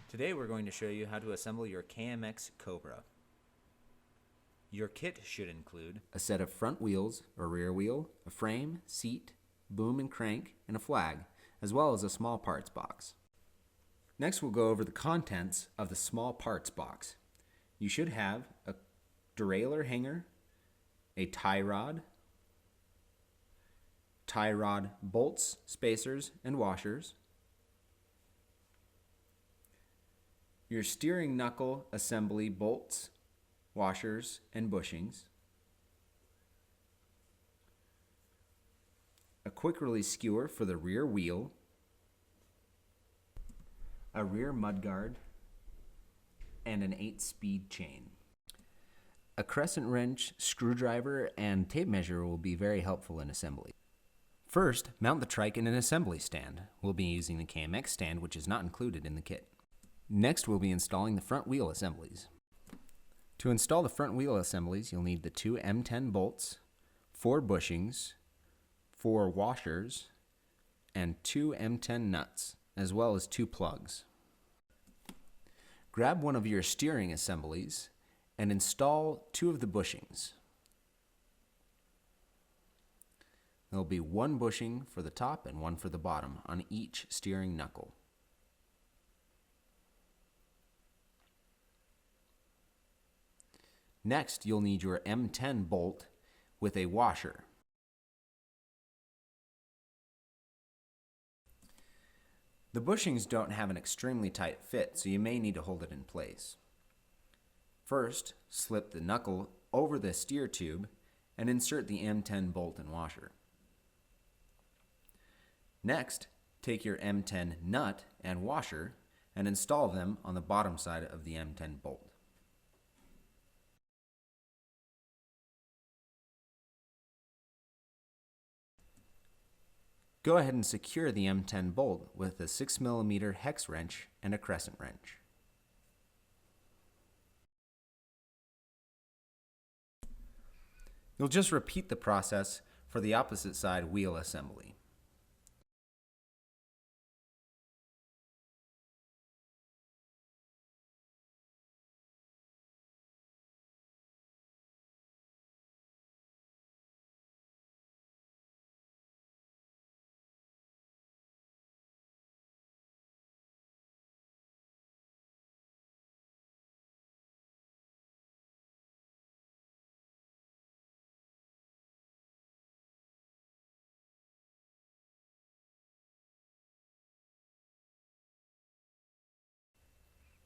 Today we're going to show you how to assemble your KMX Cobra. Your kit should include a set of front wheels or rear wheel, a frame, seat, boom and crank, and a flag, as well as a small parts box. Next we'll go over the contents of the small parts box. You should have a derailleur hanger, a tie rod bolts, spacers, and washers, your steering knuckle assembly bolts, washers, and bushings, a quick release skewer for the rear wheel, a rear mudguard, and an 8-speed chain. A crescent wrench, screwdriver, and tape measure will be very helpful in assembly. First, mount the trike in an assembly stand. We'll be using the KMX stand, which is not included in the kit. Next, we'll be installing the front wheel assemblies. To install the front wheel assemblies, you'll need the 2 M10 bolts, 4 bushings, 4 washers, and 2 M10 nuts, as well as 2 plugs. Grab one of your steering assemblies and install 2 of the bushings. There'll be 1 bushing for the top and 1 for the bottom on each steering knuckle. Next, you'll need your M10 bolt with a washer. The bushings don't have an extremely tight fit, so you may need to hold it in place. First, slip the knuckle over the steer tube and insert the M10 bolt and washer. Next, take your M10 nut and washer and install them on the bottom side of the M10 bolt. Go ahead and secure the M10 bolt with a 6mm hex wrench and a crescent wrench. You'll just repeat the process for the opposite side wheel assembly.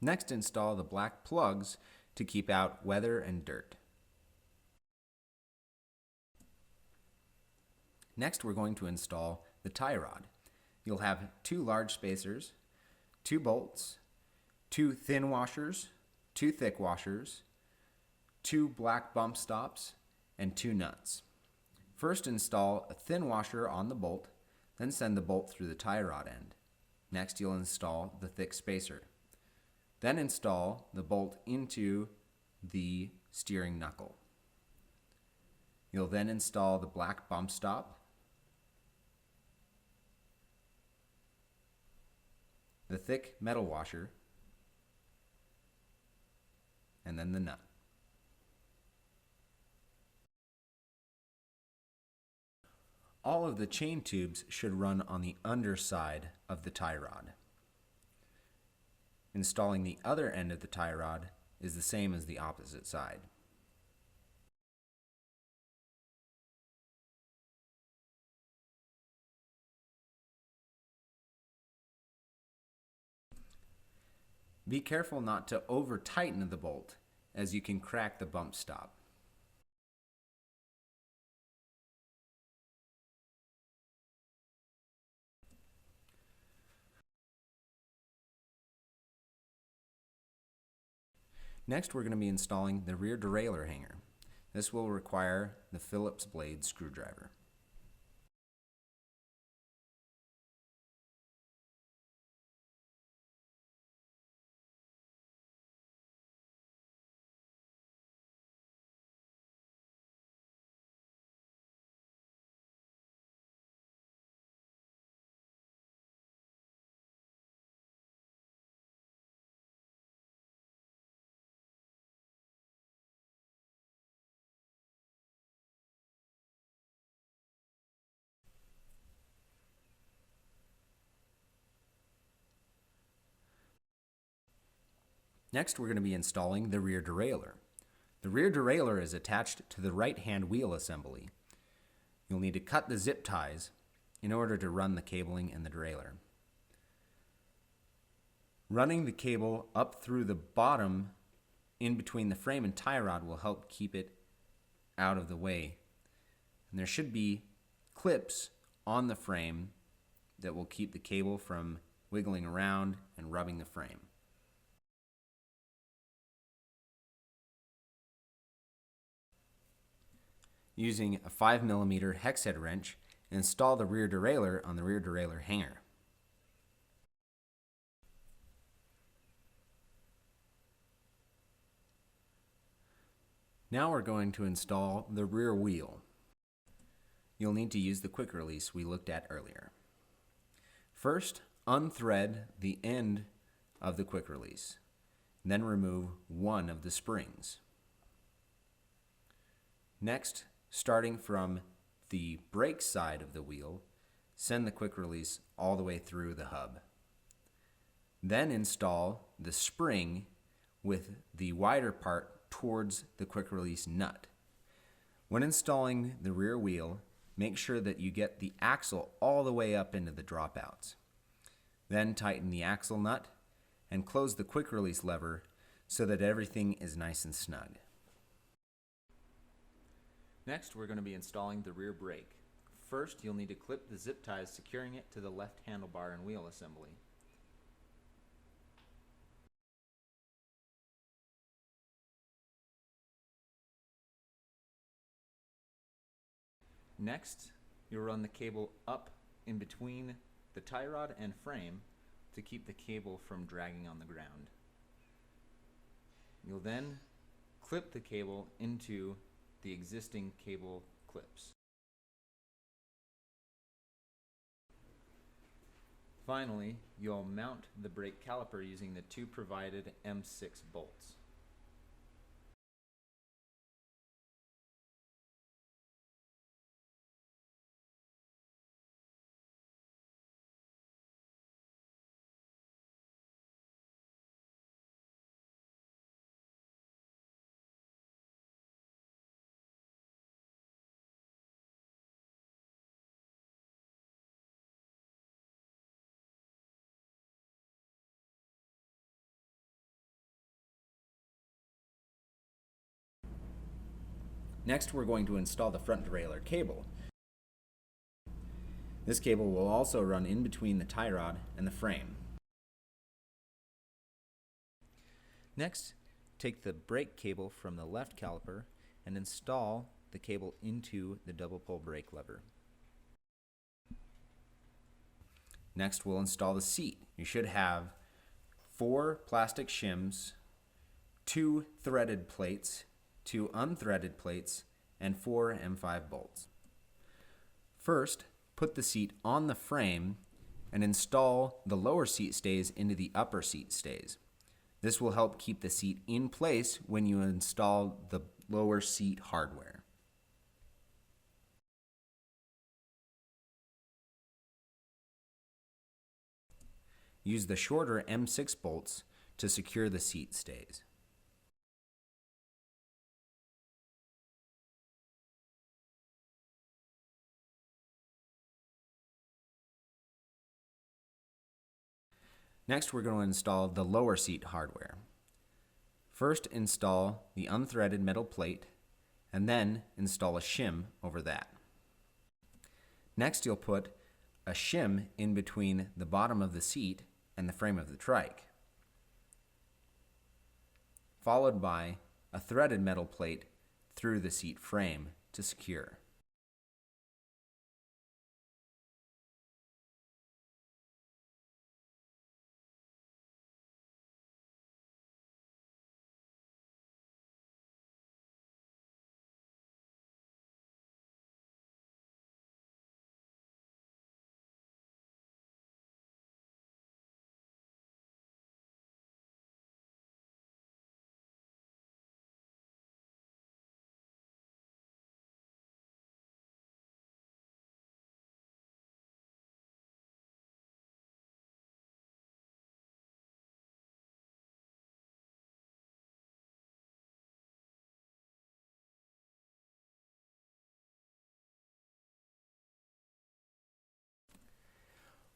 Next, install the black plugs to keep out weather and dirt. Next, we're going to install the tie rod. You'll have 2 large spacers, 2 bolts, 2 thin washers, 2 thick washers, 2 black bump stops, and 2 nuts. First, install a thin washer on the bolt, then send the bolt through the tie rod end. Next, you'll install the thick spacer. Then install the bolt into the steering knuckle. You'll then install the black bump stop, the thick metal washer, and then the nut. All of the chain tubes should run on the underside of the tie rod. Installing the other end of the tie rod is the same as the opposite side. Be careful not to over-tighten the bolt, as you can crack the bump stop. Next, we're going to be installing the rear derailleur hanger. This will require the Phillips blade screwdriver. Next, we're going to be installing the rear derailleur. The rear derailleur is attached to the right-hand wheel assembly. You'll need to cut the zip ties in order to run the cabling in the derailleur. Running the cable up through the bottom in between the frame and tie rod will help keep it out of the way. And there should be clips on the frame that will keep the cable from wiggling around and rubbing the frame. Using a 5mm hex head wrench, install the rear derailleur on the rear derailleur hanger. Now we're going to install the rear wheel. You'll need to use the quick release we looked at earlier. First, unthread the end of the quick release. Then remove one of the springs. Next, starting from the brake side of the wheel, send the quick release all the way through the hub. Then install the spring with the wider part towards the quick release nut. When installing the rear wheel, make sure that you get the axle all the way up into the dropouts. Then tighten the axle nut and close the quick release lever so that everything is nice and snug. Next, we're going to be installing the rear brake. First, you'll need to clip the zip ties securing it to the left handlebar and wheel assembly. Next, you'll run the cable up in between the tie rod and frame to keep the cable from dragging on the ground. You'll then clip the cable into the existing cable clips. Finally, you'll mount the brake caliper using the two provided M6 bolts. Next, we're going to install the front derailleur cable. This cable will also run in between the tie rod and the frame. Next, take the brake cable from the left caliper and install the cable into the double pull brake lever. Next, we'll install the seat. You should have 4 plastic shims, 2 threaded plates, 2 unthreaded plates, and 4 M5 bolts. First, put the seat on the frame and install the lower seat stays into the upper seat stays. This will help keep the seat in place when you install the lower seat hardware. Use the shorter M6 bolts to secure the seat stays. Next, we're going to install the lower seat hardware. First, install the unthreaded metal plate, and then install a shim over that. Next, you'll put a shim in between the bottom of the seat and the frame of the trike, followed by a threaded metal plate through the seat frame to secure.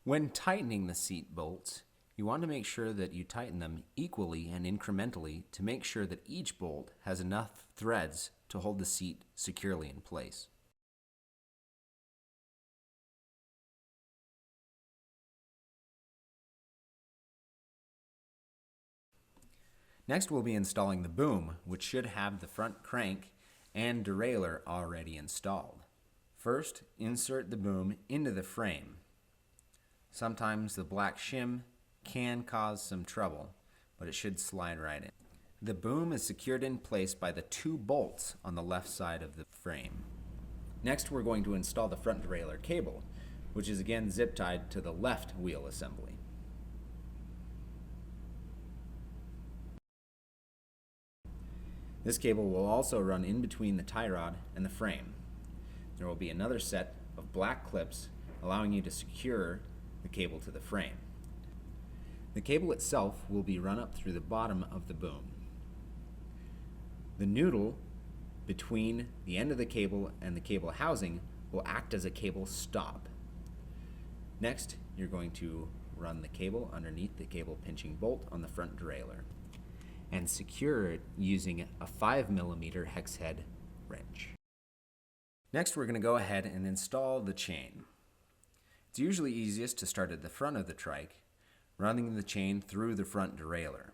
When tightening the seat bolts, you want to make sure that you tighten them equally and incrementally to make sure that each bolt has enough threads to hold the seat securely in place. Next, we'll be installing the boom, which should have the front crank and derailleur already installed. First, insert the boom into the frame. Sometimes the black shim can cause some trouble, but it should slide right in. The boom is secured in place by the 2 bolts on the left side of the frame. Next, we're going to install the front derailleur cable, which is again zip tied to the left wheel assembly. This cable will also run in between the tie rod and the frame. There will be another set of black clips allowing you to secure the cable to the frame. The cable itself will be run up through the bottom of the boom. The noodle between the end of the cable and the cable housing will act as a cable stop. Next, you're going to run the cable underneath the cable pinching bolt on the front derailleur and secure it using a 5mm hex head wrench. Next, we're going to go ahead and install the chain. It's usually easiest to start at the front of the trike, running the chain through the front derailleur.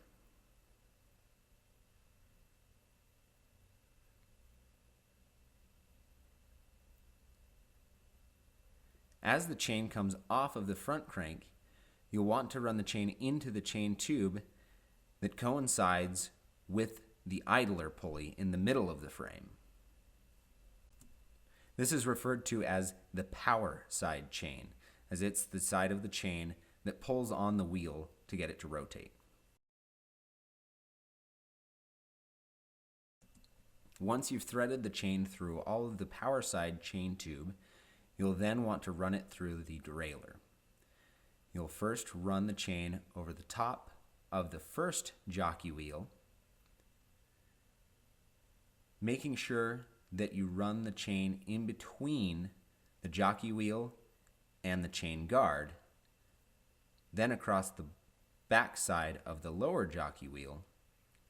As the chain comes off of the front crank, you'll want to run the chain into the chain tube that coincides with the idler pulley in the middle of the frame. This is referred to as the power side chain, as it's the side of the chain that pulls on the wheel to get it to rotate. Once you've threaded the chain through all of the power side chain tube, you'll then want to run it through the derailleur. You'll first run the chain over the top of the first jockey wheel, making sure that you run the chain in between the jockey wheel and the chain guard, then across the back side of the lower jockey wheel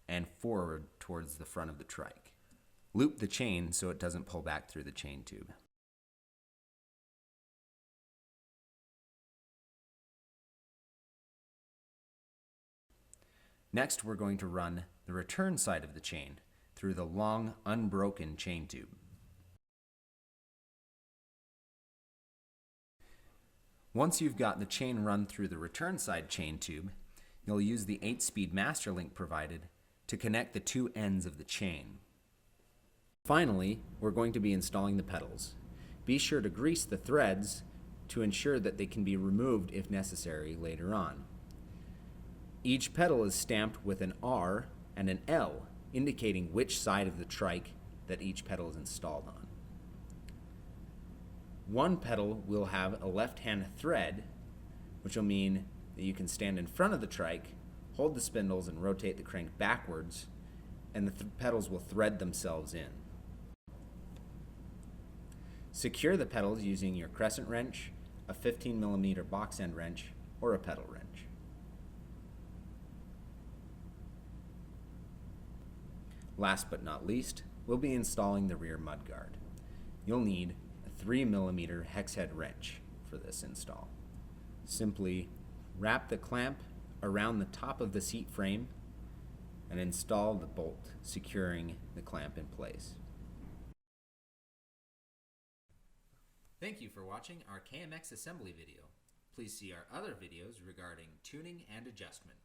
and forward towards the front of the trike. Loop the chain so it doesn't pull back through the chain tube. Next, we're going to run the return side of the chain through the long, unbroken chain tube. Once you've got the chain run through the return side chain tube, you'll use the 8-speed master link provided to connect the 2 ends of the chain. Finally, we're going to be installing the pedals. Be sure to grease the threads to ensure that they can be removed if necessary later on. Each pedal is stamped with an R and an L, indicating which side of the trike that each pedal is installed on. One pedal will have a left-hand thread, which will mean that you can stand in front of the trike, hold the spindles, and rotate the crank backwards, and the pedals will thread themselves in. Secure the pedals using your crescent wrench, a 15mm box end wrench, or a pedal wrench. Last but not least, we'll be installing the rear mudguard. You'll need a 3mm hex head wrench for this install. Simply wrap the clamp around the top of the seat frame and install the bolt, securing the clamp in place. Thank you for watching our KMX assembly video. Please see our other videos regarding tuning and adjustment.